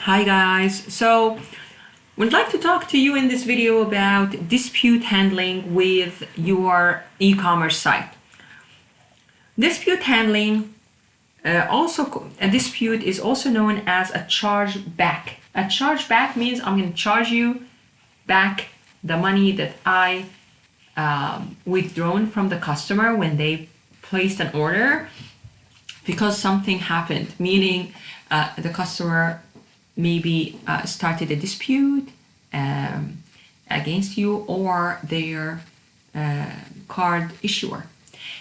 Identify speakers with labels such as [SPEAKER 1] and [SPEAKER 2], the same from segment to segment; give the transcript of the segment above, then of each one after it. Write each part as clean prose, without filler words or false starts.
[SPEAKER 1] Hi guys, so would like to talk to you in this video about dispute handling with your e-commerce site. Dispute handling, a dispute is also known as a chargeback. A chargeback means I'm going to charge you back the money that I withdrawn from the customer when they placed an order because something happened, meaning the customer maybe started a dispute against you or their card issuer.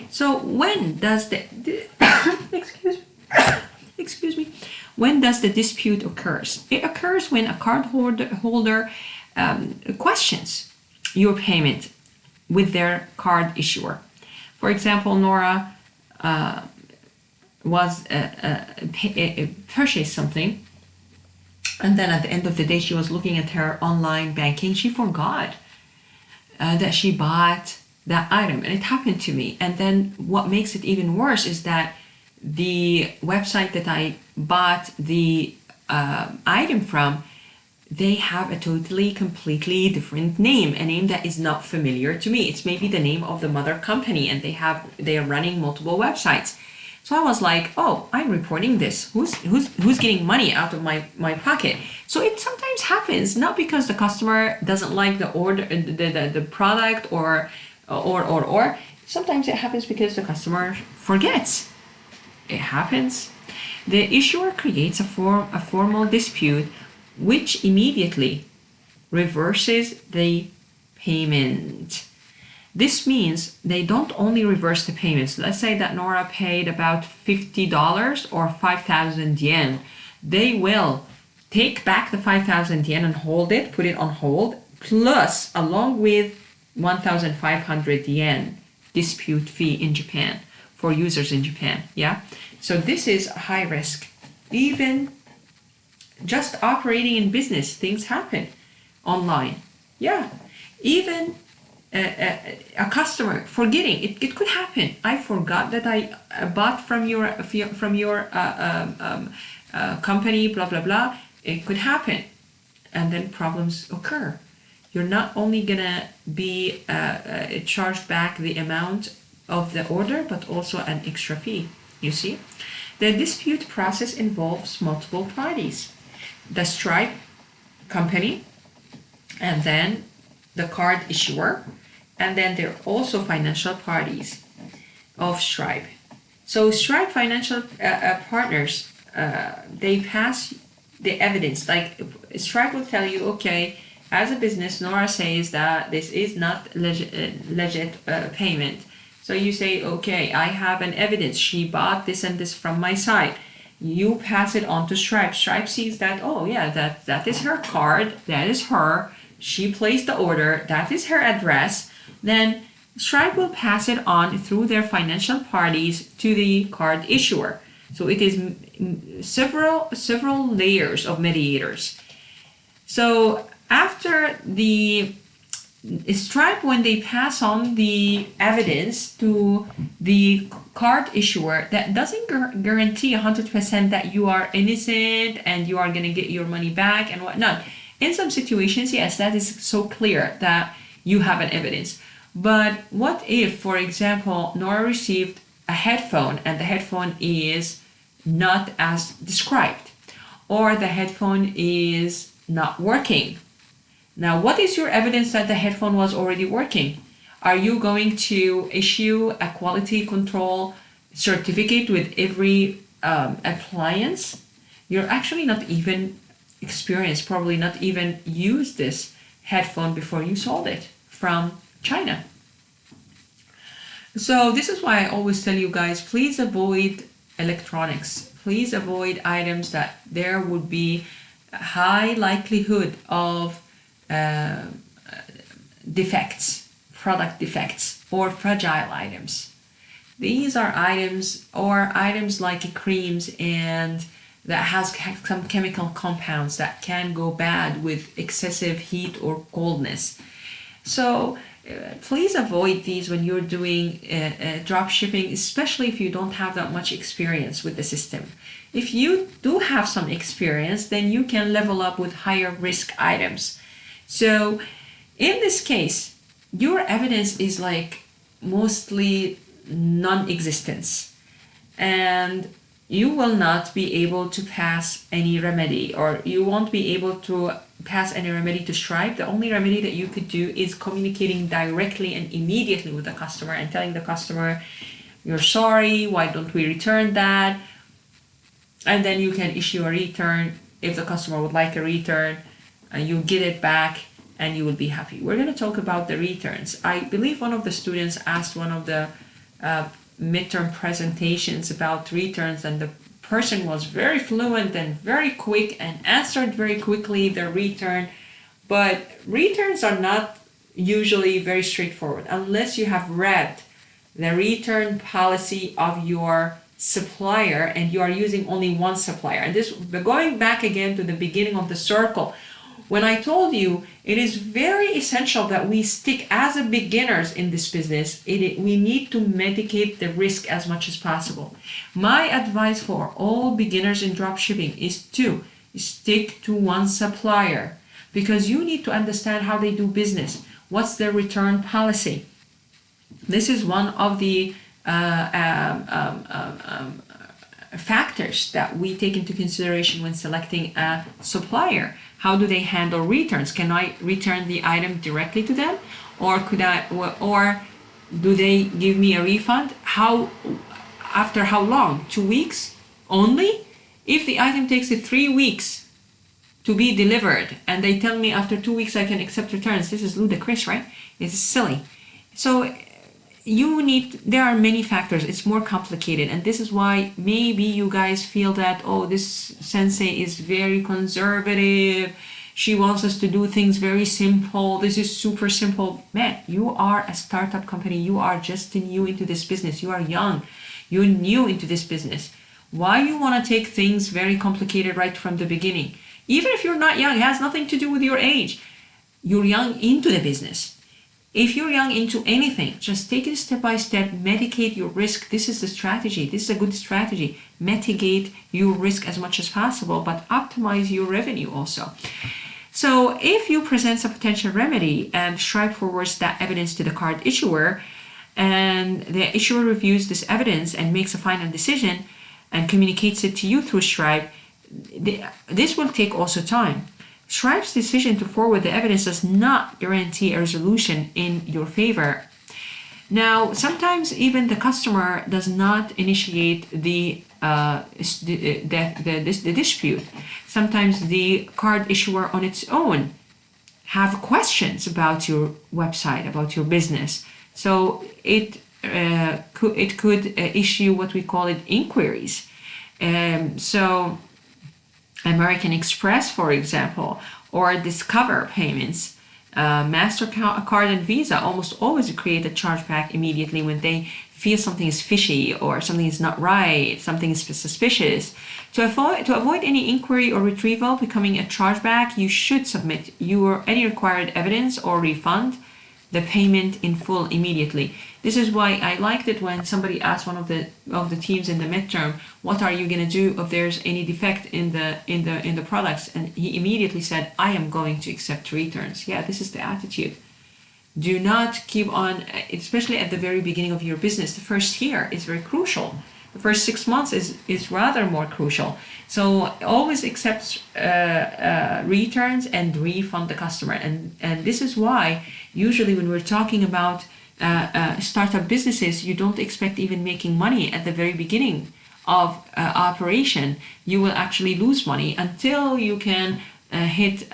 [SPEAKER 1] So when does the excuse me, when does the dispute occurs? It occurs when a card holder questions your payment with their card issuer. For example, Nora purchased something, and then at the end of the day she was looking at her online banking. She forgot that she bought that item, and it happened to me. And then what makes it even worse is that the website that I bought the item from, they have a completely different name, a name that is not familiar to me. It's maybe the name of the mother company, and they are running multiple websites. So I was like, oh, I'm reporting this. Who's getting money out of my pocket? So it sometimes happens, not because the customer doesn't like the order, the product, or sometimes it happens because the customer forgets. It happens. The issuer creates a formal dispute, which immediately reverses the payment. This means they don't only reverse the payments. Let's say that Nora paid about $50 or 5,000 yen. They will take back the 5,000 yen and put it on hold, plus along with 1,500 yen dispute fee in Japan for users in Japan. Yeah. So this is high risk. Even just operating in business, things happen online. Yeah. Even a customer forgetting, it could happen. I forgot that I bought from your company, blah blah blah. It could happen, and then problems occur. You're not only gonna be charged back the amount of the order, but also an extra fee. You see, the dispute process involves multiple parties: the Stripe company, and then the card issuer. And then there are also financial parties of Stripe. So Stripe financial partners, they pass the evidence. Like Stripe will tell you, okay, as a business, Nora says that this is not legit payment. So you say, okay, I have an evidence. She bought this and this from my site. You pass it on to Stripe. Stripe sees that, oh yeah, that is her card. That is her. She placed the order. That is her address. Then Stripe will pass it on through their financial parties to the card issuer. So it is several layers of mediators. So after the Stripe, when they pass on the evidence to the card issuer, that doesn't guarantee 100% that you are innocent and you are going to get your money back and whatnot. In some situations, yes, that is so clear that you have an evidence. But what if, for example, Nora received a headphone and the headphone is not as described, or the headphone is not working? Now, what is your evidence that the headphone was already working? Are you going to issue a quality control certificate with every appliance? You're actually not even experienced, probably not even used this headphone before you sold it from China. So this is why I always tell you guys, please avoid electronics. Please avoid items that there would be a high likelihood of defects, product defects, or fragile items. These are items like creams and that has some chemical compounds that can go bad with excessive heat or coldness. So Please avoid these when you're doing drop shipping, especially if you don't have that much experience with the system. If you do have some experience, then you can level up with higher risk items. So in this case, your evidence is like mostly non-existence, and you will not be able to pass any remedy, or you won't be able to pass any remedy to Stripe. The only remedy that you could do is communicating directly and immediately with the customer and telling the customer, you're sorry, why don't we return that? And then you can issue a return. If the customer would like a return, you get it back and you will be happy. We're going to talk about the returns. I believe one of the students asked one of the midterm presentations about returns, and the person was very fluent and very quick and answered very quickly the return. But returns are not usually very straightforward unless you have read the return policy of your supplier and you are using only one supplier. And this, going back again to the beginning of the circle, when I told you it is very essential that we stick as a beginners in this business, we need to mitigate the risk as much as possible. My advice for all beginners in dropshipping is to stick to one supplier, because you need to understand how they do business. What's their return policy? This is one of the factors that we take into consideration when selecting a supplier. How do they handle returns? Can I return the item directly to them, or do they give me a refund? After how long? 2 weeks only? If the item takes 3 weeks to be delivered and they tell me after 2 weeks I can accept returns, this is ludicrous, right? It's silly. So there are many factors. It's more complicated, and this is why maybe you guys feel that, oh, this sensei is very conservative, she wants us to do things very simple, this is super simple. Man, you are a startup company, you are just new into this business, you are young, you're new into this business. Why you want to take things very complicated right from the beginning? Even if you're not young, it has nothing to do with your age. You're young into the business. If you're young into anything, just take it step by step, mitigate your risk. This is the strategy. This is a good strategy. Mitigate your risk as much as possible, but optimize your revenue also. So if you present a potential remedy and Stripe forwards that evidence to the card issuer, and the issuer reviews this evidence and makes a final decision and communicates it to you through Stripe, this will take also time. Stripe's decision to forward the evidence does not guarantee a resolution in your favor. Now, sometimes even the customer does not initiate the dispute. Sometimes the card issuer on its own have questions about your website, about your business. So it could issue what we call it inquiries. So American Express, for example, or Discover Payments, MasterCard and Visa almost always create a chargeback immediately when they feel something is fishy or something is not right, something is suspicious. To avoid any inquiry or retrieval becoming a chargeback, you should submit any required evidence or refund the payment in full immediately. This is why I liked it when somebody asked one of the teams in the midterm, what are you going to do if there's any defect in the products? And he immediately said, I am going to accept returns. Yeah, this is the attitude. Do not keep on, especially at the very beginning of your business. The first year is very crucial. The first 6 months is rather more crucial. So always accept returns and refund the customer. And this is why usually when we're talking about startup businesses, you don't expect even making money at the very beginning of operation. You will actually lose money until you can hit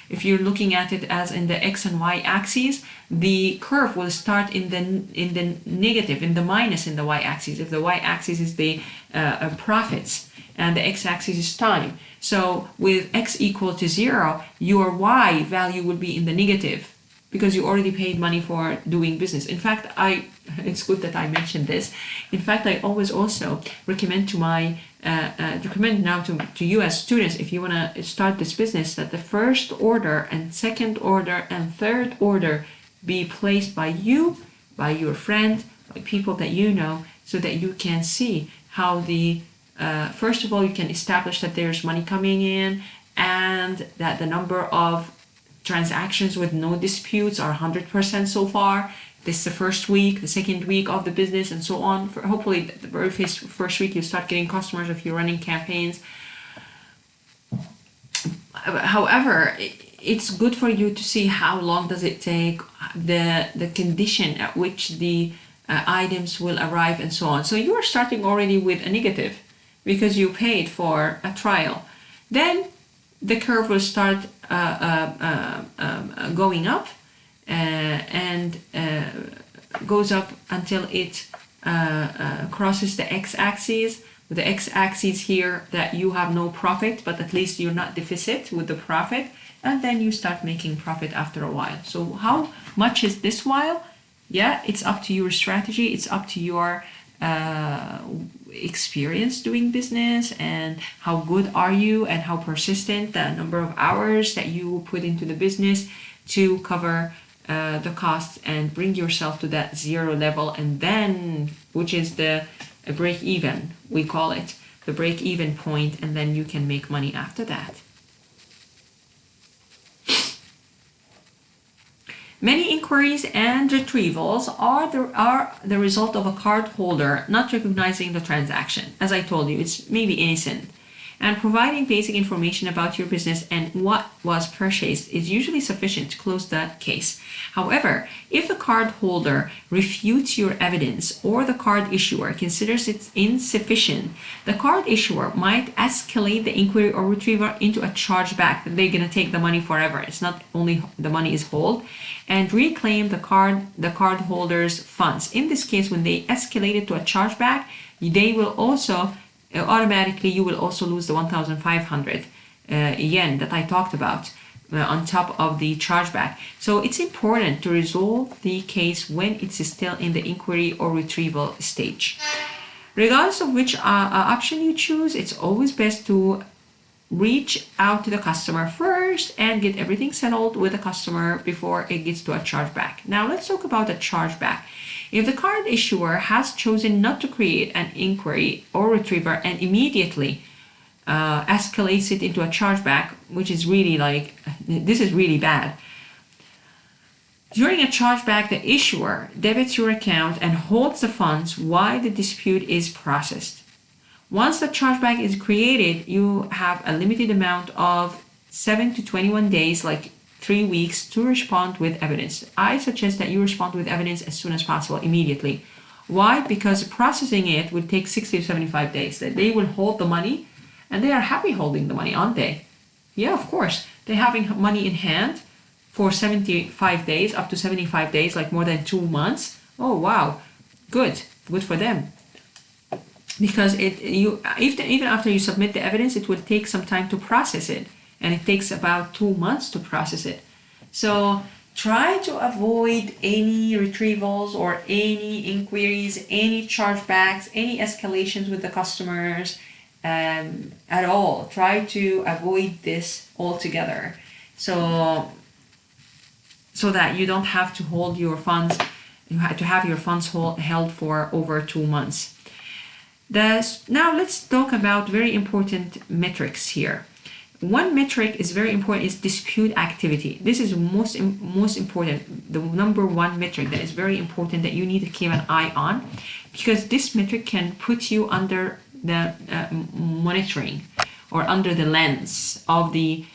[SPEAKER 1] if you're looking at it as in the X and Y axes, the curve will start in the negative, in the minus in the Y axis. If the Y axis is the profits and the X axis is time. So with X equal to 0, your Y value will be in the negative because you already paid money for doing business. In fact, I it's good that I mentioned this. In fact, I always also recommend to my recommend now to you as students, if you want to start this business, that the first order and second order and third order be placed by you, by your friend, by people that you know, so that you can see how the first of all, you can establish that there's money coming in and that the number of transactions with no disputes are 100% so far. This is the first week, the second week of the business, and so on. Hopefully, the very first week you start getting customers if you're running campaigns. However, it's good for you to see how long does it take, the condition at which the items will arrive, and so on. So you are starting already with a negative because you paid for a trial. Then the curve will start going up and goes up until it crosses the x-axis. The x-axis here that you have no profit, but at least you're not deficit with the profit, and then you start making profit after a while. So how much is this while? Yeah, it's up to your strategy, it's up to your experience doing business, and how good are you and how persistent, the number of hours that you put into the business to cover the costs and bring yourself to that zero level, and then, which is the break even, we call it the break even point, and then you can make money after that. Many inquiries and retrievals are the result of a card holder not recognizing the transaction. As I told you, it's maybe innocent. And providing basic information about your business and what was purchased is usually sufficient to close that case. However, if the card holder refutes your evidence or the card issuer considers it insufficient, the card issuer might escalate the inquiry or retrieval into a chargeback. They're going to take the money forever. It's not only the money is hold, and reclaim the card holder's funds. In this case, when they escalate it to a chargeback, they will also automatically, you will also lose the 1,500 yen that I talked about on top of the chargeback. So it's important to resolve the case when it's still in the inquiry or retrieval stage. Regardless of which option you choose, it's always best to reach out to the customer first and get everything settled with the customer before it gets to a chargeback. Now let's talk about a chargeback. If the card issuer has chosen not to create an inquiry or retrieval and immediately escalates it into a chargeback, which is really this is really bad. During a chargeback, the issuer debits your account and holds the funds while the dispute is processed. Once the chargeback is created, you have a limited amount of 7 to 21 days, like 3 weeks, to respond with evidence. I suggest that you respond with evidence as soon as possible, immediately. Why? Because processing it will take 60 to 75 days. That they will hold the money, and they are happy holding the money, aren't they? Yeah, of course. They're having money in hand for 75 days, up to 75 days, like more than 2 months. Oh, wow. Good for them. Because even after you submit the evidence, it will take some time to process it, and it takes about 2 months to process it. So try to avoid any retrievals or any inquiries, any chargebacks, any escalations with the customers at all. Try to avoid this altogether, so that you don't have to hold your funds, you have to have your funds held for over 2 months. Now let's talk about very important metrics here. One metric is very important, is dispute activity. This is most important, the number one metric that is very important that you need to keep an eye on, because this metric can put you under the monitoring or under the lens of the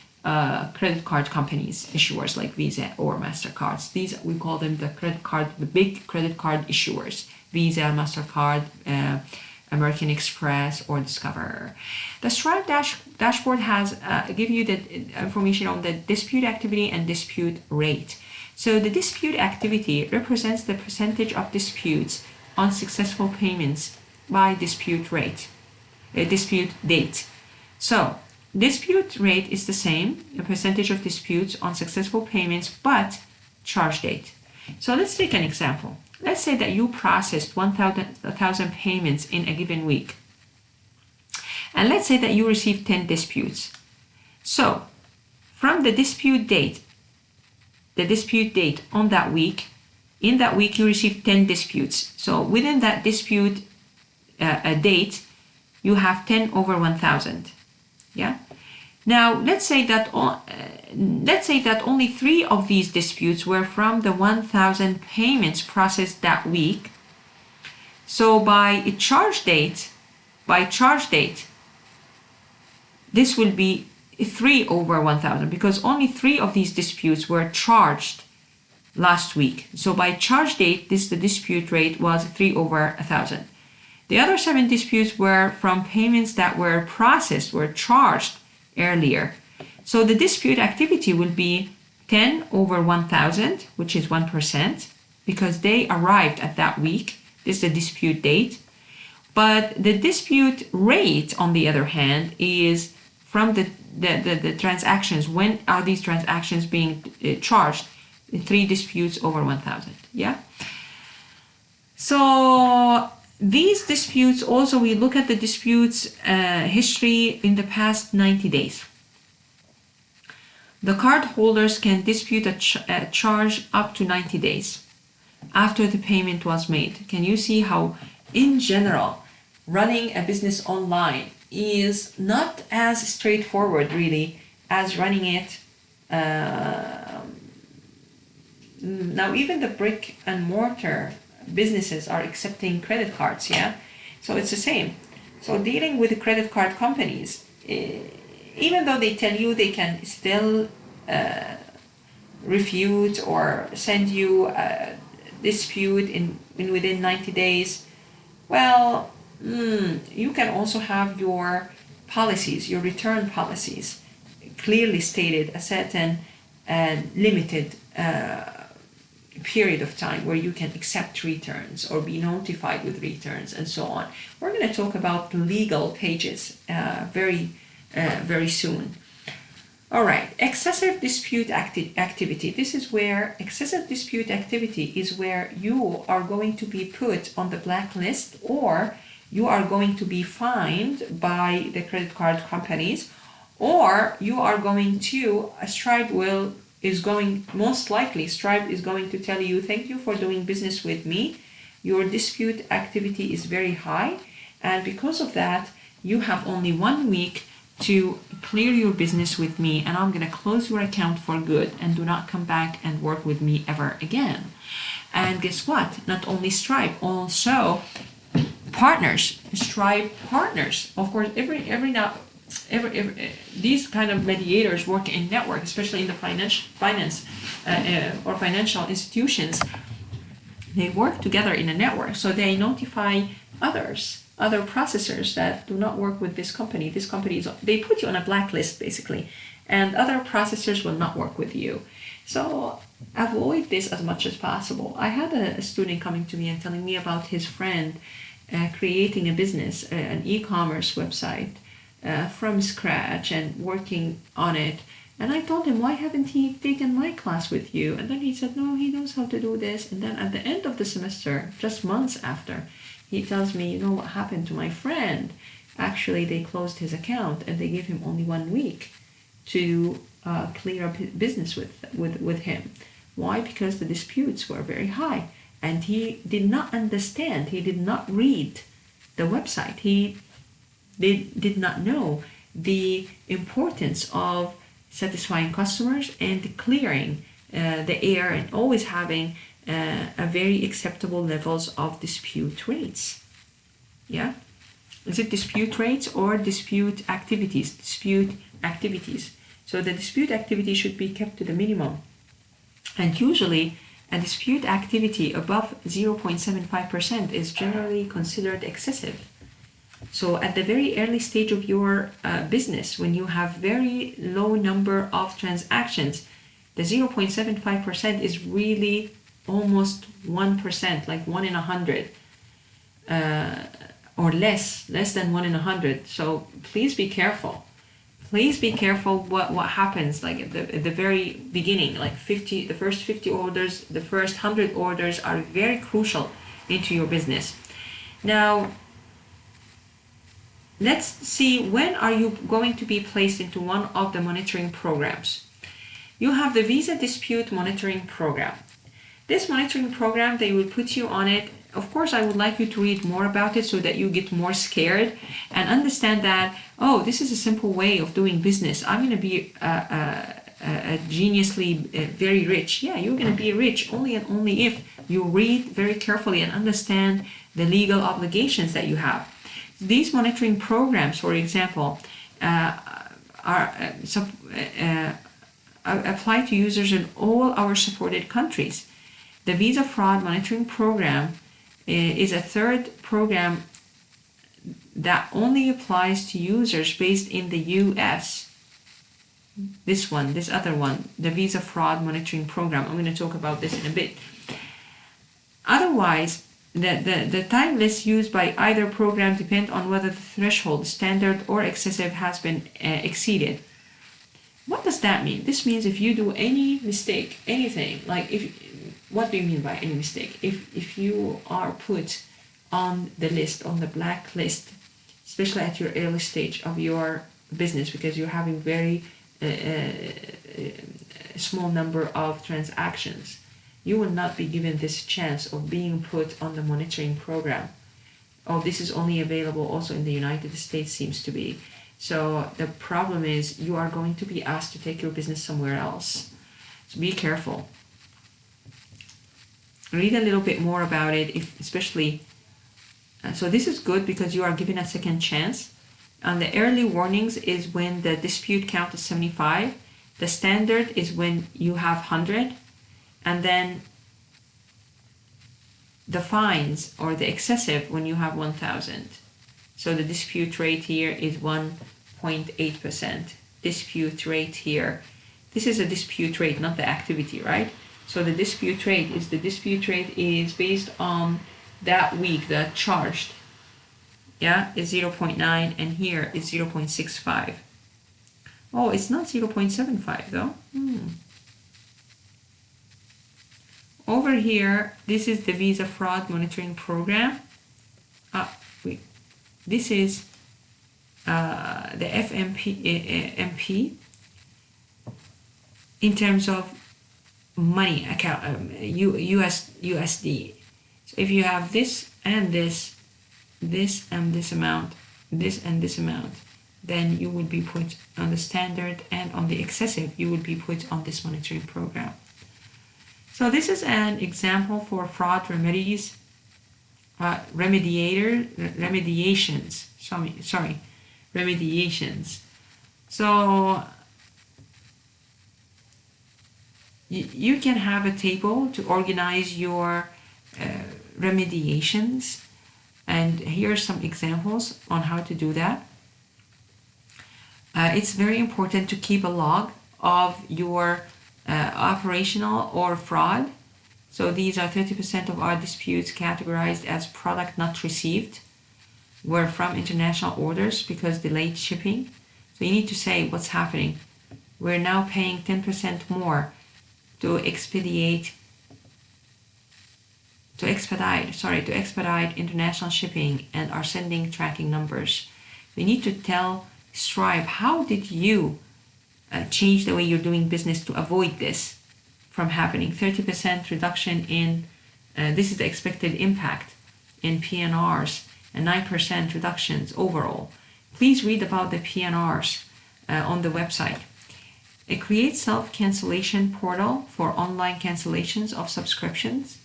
[SPEAKER 1] credit card companies, issuers like Visa or MasterCards. These, we call them the big credit card issuers, Visa, MasterCard, American Express, or Discover. The Stripe dashboard has give you the information on the dispute activity and dispute rate. So the dispute activity represents the percentage of disputes on successful payments by dispute date. So dispute rate is the same, the percentage of disputes on successful payments, but charge date. So let's take an example. Let's say that you processed 1,000 payments in a given week. And let's say that you received 10 disputes. So from the dispute date on that week, in that week you received 10 disputes. So within that dispute date, you have 10 over 1,000. Yeah. Now let's say that only 3 of these disputes were from the 1,000 payments processed that week. So by charge date, this will be 3 over 1,000 because only 3 of these disputes were charged last week. So by charge date, the dispute rate was 3 over 1,000. The other 7 disputes were from payments that were charged earlier. So the dispute activity will be 10 over 1,000, which is 1%, because they arrived at that week. This is the dispute date. But the dispute rate, on the other hand, is from the transactions. When are these transactions being charged? 3 disputes over 1,000. Yeah. So these disputes also, we look at the disputes history in the past 90 days. The cardholders can dispute a charge up to 90 days after the payment was made. Can you see how, in general, running a business online is not as straightforward, really, as running it. Now, even the brick and mortar businesses are accepting credit cards, yeah? So it's the same. So dealing with the credit card companies, even though they tell you they can still refute or send you a dispute within 90 days, well, you can also have your policies, your return policies, clearly stated a certain limited period of time where you can accept returns or be notified with returns and so on. We're going to talk about legal pages very soon. All right, excessive dispute activity. This is where excessive dispute activity is where you are going to be put on the blacklist, or you are going to be fined by the credit card companies, or you are going to, Stripe is going to tell you, thank you for doing business with me. Your dispute activity is very high, and because of that, you have only 1 week to clear your business with me, and I'm going to close your account for good, and do not come back and work with me ever again. And guess what? Not only Stripe, also partners, Stripe partners. Of course, these kind of mediators work in network, especially in the finance or financial institutions. They work together in a network, so they notify other processors that do not work with this company. This company they put you on a blacklist basically, and other processors will not work with you. So avoid this as much as possible. I had a student coming to me and telling me about his friend creating a business, an e-commerce website from scratch and working on it. And I told him, why haven't he taken my class with you? And then he said, no, he knows how to do this. And then at the end of the semester, just months after, he tells me, you know what happened to my friend? Actually, they closed his account and they gave him only 1 week to clear up his business with him. Why? Because the disputes were very high. And he did not understand. He did not read the website. He did not know the importance of satisfying customers and clearing the air and always having a very acceptable levels of dispute rates. Yeah? Is it dispute rates or dispute activities? Dispute activities. So the dispute activity should be kept to the minimum. And usually a dispute activity above 0.75% is generally considered excessive. So at the very early stage of your business, when you have very low number of transactions, the 0.75% is really almost 1%, like 1 in 100, or less than 1 in 100. So please be careful. please be careful what happens like at the very beginning, like the first 50 orders, the first 100 orders are very crucial into your business. Now, let's see, when are you going to be placed into one of the monitoring programs? You have the Visa Dispute Monitoring Program. This monitoring program, they will put you on it. Of course, I would like you to read more about it so that you get more scared and understand that, oh, this is a simple way of doing business. I'm going to be geniusly very rich. Yeah, you're going to be rich only and only if you read very carefully and understand the legal obligations that you have. These monitoring programs, for example, apply to users in all our supported countries. The Visa Fraud Monitoring Program is a third program that only applies to users based in the US. This other one, the Visa Fraud Monitoring Program. I'm going to talk about this in a bit. Otherwise, the time limits used by either program depend on whether the threshold, standard, or excessive has been exceeded. What does that mean? This means if you do any mistake, anything, like what do you mean by any mistake? If you are put on the list, on the black list, especially at your early stage of your business, because you're having very small number of transactions, you will not be given this chance of being put on the monitoring program. Oh, this is only available also in the United States, seems to be. So the problem is you are going to be asked to take your business somewhere else. So be careful. Read a little bit more about it, especially. So this is good because you are given a second chance. And the early warnings is when the dispute count is 75. The standard is when you have 100. And then the fines or the excessive when you have 1,000. So the dispute rate here is 1.8%. Dispute rate here. This is a dispute rate, not the activity, right? So the dispute rate is based on that week, the charged. Yeah, is 0.9 and here is 0.65. Oh, it's not 0.75 though. Over here, this is the Visa Fraud Monitoring Program. This is the FMP in terms of money account, USD. So if you have this and this and this amount, then you will be put on the standard, and on the excessive, you will be put on this monitoring program. So this is an example for fraud remedies, remediations. So you can have a table to organize your remediations, and here are some examples on how to do that. It's very important to keep a log of your operational or fraud. So these are 30% of our disputes categorized as product not received, were from international orders because delayed shipping. So you need to say what's happening. We're now paying 10% more to expedite international shipping and are sending tracking numbers. We need to tell Stripe, how did you change the way you're doing business to avoid this from happening? 30% reduction in, this is the expected impact in PNRs, and 9% reductions overall. Please read about the PNRs on the website. It creates self-cancellation portal for online cancellations of subscriptions.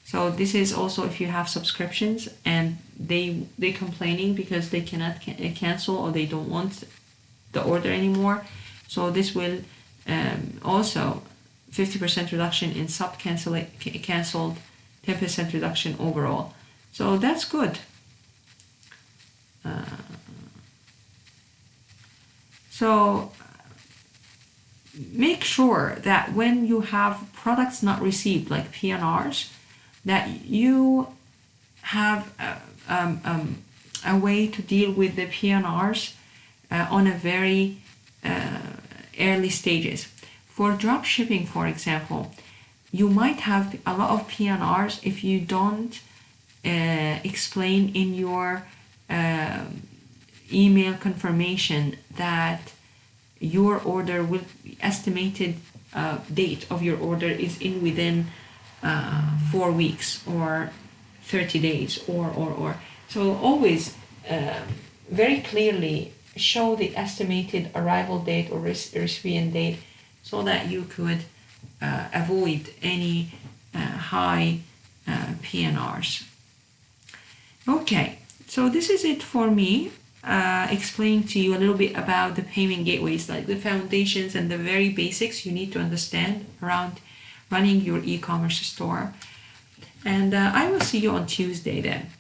[SPEAKER 1] So this is also if you have subscriptions and they're complaining because they cannot cancel or they don't want the order anymore. So this will also 50% reduction in canceled, 10% reduction overall. So that's good. So make sure that when you have products not received, like PNRs, that you have a way to deal with the PNRs on a very early stages. For drop shipping, for example, you might have a lot of PNRs if you don't explain in your email confirmation that your order will estimated date of your order is in within 4 weeks or 30 days or so always very clearly show the estimated arrival date or recipient date so that you could avoid any high PNRs. Okay, so this is it for me. Explain to you a little bit about the payment gateways, like the foundations and the very basics you need to understand around running your e-commerce store. And I will see you on Tuesday then.